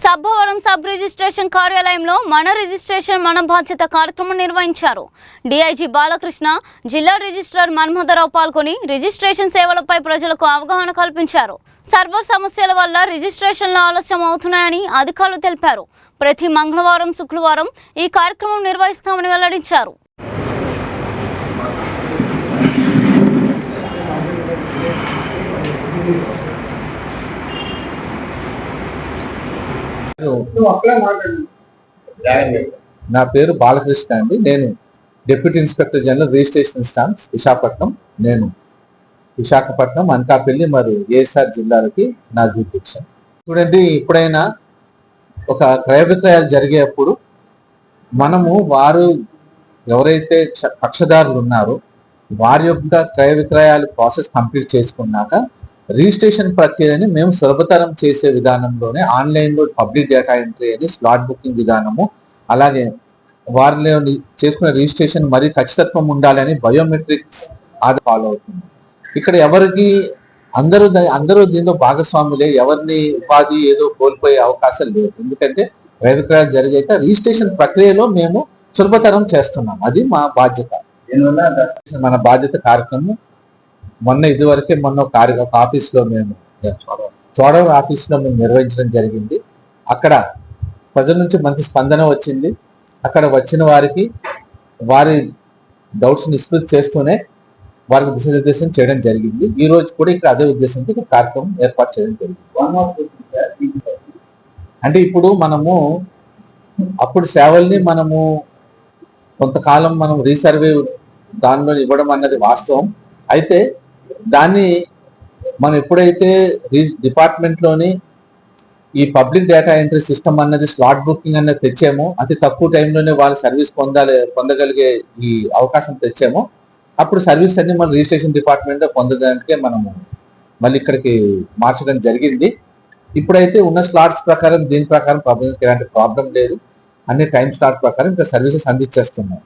Sabbavaram sub registration కార్యాలయంలో మన registration మన బాధ్యత కార్యక్రమం నిర్వహించారు. డిఐజీ బాలకృష్ణ, జిల్లా రిజిస్ట్రార్ మన్మథరావు పాల్గొని రిజిస్ట్రేషన్ సేవలపై ప్రజలకు అవగాహన కల్పించారు. సర్వర్ సమస్యల వల్ల రిజిస్ట్రేషన్లు ఆలస్యం అవుతున్నాయని అధికారులు తెలిపారు. ప్రతి మంగళవారం, శుక్రవారం ఈ కార్యక్రమం నిర్వహిస్తామని వెల్లడించారు. నా పేరు బాలకృష్ణ అండి. నేను deputy inspector general registration stamps Visakhapatnam. నేను విశాఖపట్నం, అనకాపల్లి మరియు ఏఎస్ఆర్ జిల్లాలకి నా జ్యూరిడిక్షన్. చూడండి, ఎప్పుడైనా ఒక క్రయ విక్రయాలు జరిగేప్పుడు మనము వారు ఎవరైతే కక్షదారులు ఉన్నారో వారి యొక్క క్రయ విక్రయాలు ప్రాసెస్ కంప్లీట్ చేసుకున్నాక రిజిస్ట్రేషన్ ప్రక్రియని మేము సులభతరం చేసే విధానంలోనే ఆన్లైన్లో పబ్లిక్ డేటా ఎంట్రీ అని, స్లాట్ బుకింగ్ విధానము, అలాగే వారిలో చేసుకునే రిజిస్ట్రేషన్ మరీ ఖచ్చితత్వం ఉండాలని బయోమెట్రిక్స్ అది ఫాలో అవుతుంది. ఇక్కడ ఎవరికి అందరూ దీనిలో భాగస్వాములే, ఎవరిని ఉపాధి ఏదో కోల్పోయే అవకాశం లేదు. ఎందుకంటే క్రయ విక్రయాలు జరిగాక రిజిస్ట్రేషన్ ప్రక్రియలో మేము సులభతరం చేస్తున్నాం. అది మా బాధ్యత. మన బాధ్యత కార్యక్రమం మొన్న ఒక ఆఫీస్లో మేము చోడవరం ఆఫీస్లో మేము నిర్వహించడం జరిగింది. అక్కడ ప్రజల నుంచి మంచి స్పందన వచ్చింది. అక్కడ వచ్చిన వారికి వారి డౌట్స్ నిష్పత్తి చేస్తూనే వారికి దిశానిర్దేశం చేయడం జరిగింది. ఈ రోజు కూడా ఇక్కడ అదే ఉద్దేశంతో ఒక కార్యక్రమం ఏర్పాటు చేయడం జరిగింది. అంటే ఇప్పుడు మనము అప్పుడు సేవల్ని మనము కొంతకాలం మనం రీసర్వే దానిలో ఇవ్వడం అన్నది వాస్తవం. అయితే దాన్ని మనం ఎప్పుడైతే డిపార్ట్మెంట్లోని ఈ పబ్లిక్ డేటా ఎంట్రీ సిస్టమ్ అన్నది, స్లాట్ బుకింగ్ అన్నది తెచ్చామో, అతి తక్కువ టైంలోనే వాళ్ళు సర్వీస్ పొందగలిగే ఈ అవకాశం తెచ్చామో, అప్పుడు సర్వీస్ అన్ని మన రిజిస్ట్రేషన్ డిపార్ట్మెంట్లో పొందడానికే మనము మళ్ళీ ఇక్కడికి మార్చడం జరిగింది. ఇప్పుడైతే ఉన్న స్లాట్స్ ప్రకారం దీని ప్రకారం ఎలాంటి ప్రాబ్లం లేదు. అన్ని టైం స్లాట్ ప్రకారం ఇక్కడ సర్వీసెస్ అందించేస్తున్నాం.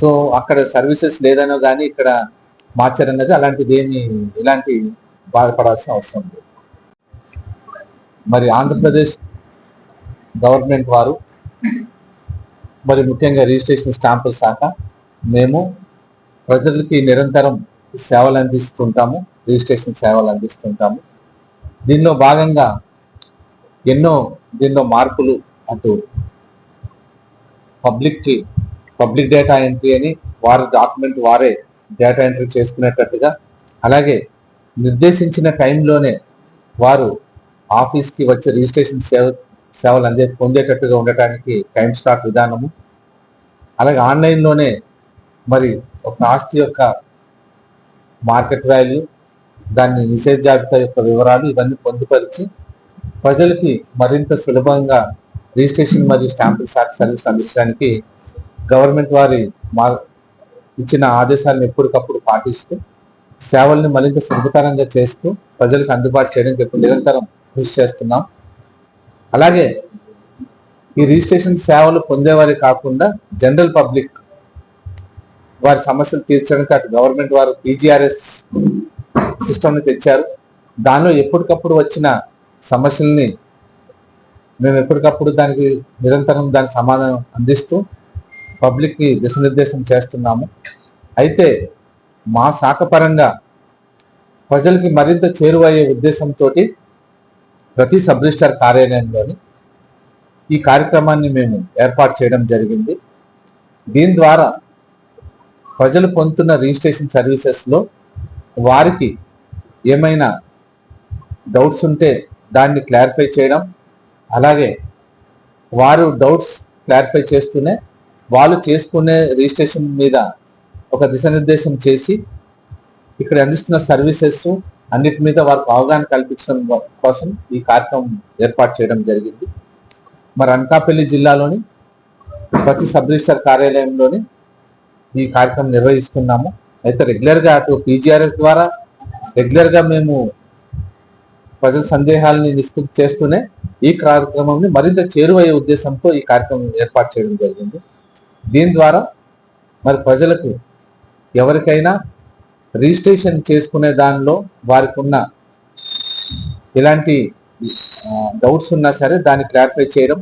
సో అక్కడ సర్వీసెస్ లేదనో కానీ ఇక్కడ మార్చారన్నది ఇలాంటి బాధపడాల్సిన అవసరం లేదు. మరి ఆంధ్రప్రదేశ్ గవర్నమెంట్ వారు, మరి ముఖ్యంగా రిజిస్ట్రేషన్ స్టాంపుల శాఖ, మేము ప్రజలకి నిరంతరం సేవలు అందిస్తుంటాము, రిజిస్ట్రేషన్ సేవలు అందిస్తుంటాము. దీనిలో భాగంగా దీనిలో మార్పులు, అటు పబ్లిక్ డేటా ఎంట్రీ అని వారి డాక్యుమెంట్ వారే డేటా ఎంట్రీ చేసుకునేటట్టుగా, అలాగే నిర్దేశించిన టైంలోనే వారు ఆఫీస్కి వచ్చే రిజిస్ట్రేషన్ సేవలు పొందేటట్టుగా ఉండటానికి టైం స్లాట్ విధానము, అలాగే ఆన్లైన్లోనే మరి ఒక ఆస్తి యొక్క మార్కెట్ వాల్యూ, దాన్ని నిషేధ జాబితా యొక్క వివరాలు ఇవన్నీ పొందుపరిచి ప్రజలకి మరింత సులభంగా రిజిస్ట్రేషన్ మరియు స్టాంపుల శాఖ సర్వీస్ అందించడానికి గవర్నమెంట్ వారి ఇచ్చిన ఆదేశాలను ఎప్పటికప్పుడు పాటిస్తూ సేవల్ని మరింత సులభతరంగా చేస్తూ ప్రజలకు అందుబాటు చేయడానికి ఎప్పుడు నిరంతరం కృషి చేస్తున్నాం. అలాగే ఈ రిజిస్ట్రేషన్ సేవలు పొందేవారే కాకుండా జనరల్ పబ్లిక్ వారి సమస్యలు తీర్చడానికి అటు గవర్నమెంట్ వారు PGRS సిస్టమ్ని తెచ్చారు. దానిలో ఎప్పటికప్పుడు వచ్చిన సమస్యల్ని మేము ఎప్పటికప్పుడు దానికి నిరంతరం దాని సమాధానం అందిస్తూ పబ్లిక్కి దిశానిర్దేశం చేస్తున్నాము. అయితే మా శాఖ పరంగా ప్రజలకి మరింత చేరువయ్యే ఉద్దేశంతో ప్రతి సబ్ రిజిస్ట్రార్ కార్యాలయంలోని ఈ కార్యక్రమాన్ని మేము ఏర్పాటు చేయడం జరిగింది. దీని ద్వారా ప్రజలు పొందుతున్న రిజిస్ట్రేషన్ సర్వీసెస్లో వారికి ఏమైనా డౌట్స్ ఉంటే దాన్ని క్లారిఫై చేయడం, అలాగే వారు డౌట్స్ క్లారిఫై చేస్తూనే వాళ్ళు చేసుకునే రిజిస్ట్రేషన్ మీద ఒక దిశానిర్దేశం చేసి ఇక్కడ అందిస్తున్న సర్వీసెస్ అన్నిటి మీద వారికి అవగాహన కల్పించడం కోసం ఈ కార్యక్రమం ఏర్పాటు చేయడం జరిగింది. మరి అనకాపల్లి జిల్లాలోని ప్రతి సబ్ రిజిస్ట్రార్ కార్యాలయంలోని ఈ కార్యక్రమం నిర్వహిస్తున్నాము. అయితే రెగ్యులర్గా అటు PGRS ద్వారా రెగ్యులర్గా మేము ప్రజల సందేహాలని నిష్పత్తి చేస్తూనే ఈ కార్యక్రమాన్ని మరింత చేరువయ్యే ఉద్దేశంతో ఈ కార్యక్రమం ఏర్పాటు చేయడం జరిగింది. దీని ద్వారా మరి ప్రజలకు ఎవరికైనా రిజిస్ట్రేషన్ చేసుకునే దానిలో వారికి ఉన్న ఎలాంటి డౌట్స్ ఉన్నా సరే దాన్ని క్లారిఫై చేయడం,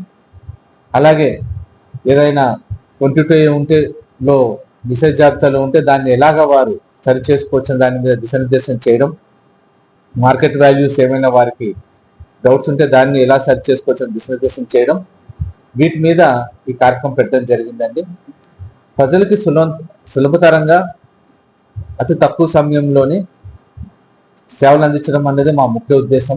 అలాగే ఏదైనా 22 ఉంటే లో మిసేజ్ జాబితాలో ఉంటే దాన్ని ఎలాగ వారు సరి చేసుకోవచ్చు దాని మీద దిశానిర్దేశం చేయడం, మార్కెట్ వాల్యూస్ ఏమైనా వారికి డౌట్స్ ఉంటే దాన్ని ఎలా సరి చేసుకోవచ్చు దిశానిర్దేశం చేయడం, వీటి మీద ఈ కార్యక్రమం పెట్టడం జరిగిందండి. ప్రజలకి సులభతరంగా అతి తక్కువ సమయంలోనే సేవలు అందించడం అనేది మా ముఖ్య ఉద్దేశం.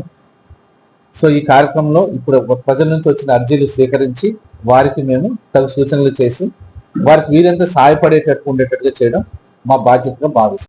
సో ఈ కార్యక్రమంలో ఇప్పుడు ప్రజల నుంచి వచ్చిన అర్జీలు స్వీకరించి వారికి మేము తగు సూచనలు చేసి వారికి వీరంతా సహాయపడేటట్టు ఉండేటట్టుగా చేయడం మా బాధ్యతగా భావిస్తాం.